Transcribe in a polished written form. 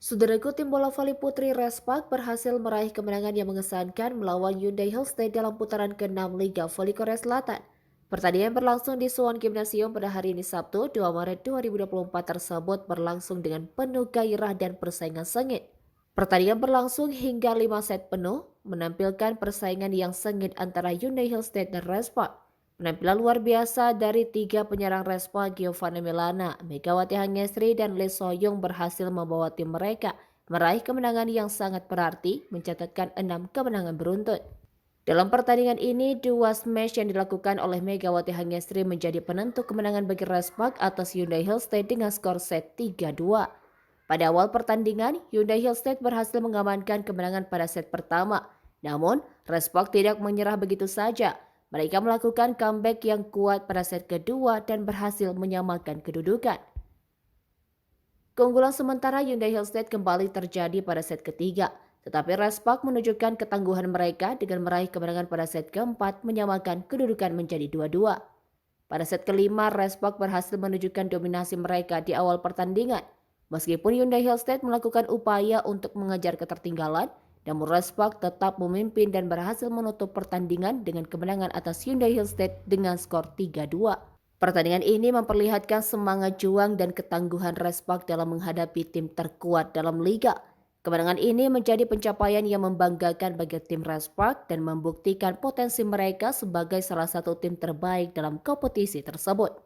Saudaraku, tim bola voli putri Respak berhasil meraih kemenangan yang mengesankan melawan Hyundai Hillstate dalam putaran ke-6 Liga Voli Korea Selatan. Pertandingan berlangsung di Suwon Gymnasium pada hari ini Sabtu, 2 Maret 2024 tersebut berlangsung dengan penuh gairah dan persaingan sengit. Pertandingan berlangsung hingga 5 set penuh, menampilkan persaingan yang sengit antara Hyundai Hillstate dan Respak. Penampilan luar biasa dari tiga penyerang Respa, Giovanni Milana, Megawati Hangestri, dan Lee Soyong berhasil membawa tim mereka meraih kemenangan yang sangat berarti, mencatatkan 6 kemenangan beruntun. Dalam pertandingan ini, dua smash yang dilakukan oleh Megawati Hangestri menjadi penentu kemenangan bagi Respak atas Hyundai Hillstate dengan skor set 3-2. Pada awal pertandingan, Hyundai Hillstate berhasil mengamankan kemenangan pada set pertama. Namun, Respak tidak menyerah begitu saja. Mereka melakukan comeback yang kuat pada set kedua dan berhasil menyamakan kedudukan. Keunggulan sementara Hyundai Hillstate kembali terjadi pada set ketiga, tetapi Respak menunjukkan ketangguhan mereka dengan meraih kemenangan pada set keempat, menyamakan kedudukan menjadi 2-2. Pada set kelima, Respak berhasil menunjukkan dominasi mereka di awal pertandingan. Meskipun Hyundai Hillstate melakukan upaya untuk mengejar ketertinggalan, namun Respak tetap memimpin dan berhasil menutup pertandingan dengan kemenangan atas Hyundai Hillstate dengan skor 3-2. Pertandingan ini memperlihatkan semangat juang dan ketangguhan Respak dalam menghadapi tim terkuat dalam liga. Kemenangan ini menjadi pencapaian yang membanggakan bagi tim Respak dan membuktikan potensi mereka sebagai salah satu tim terbaik dalam kompetisi tersebut.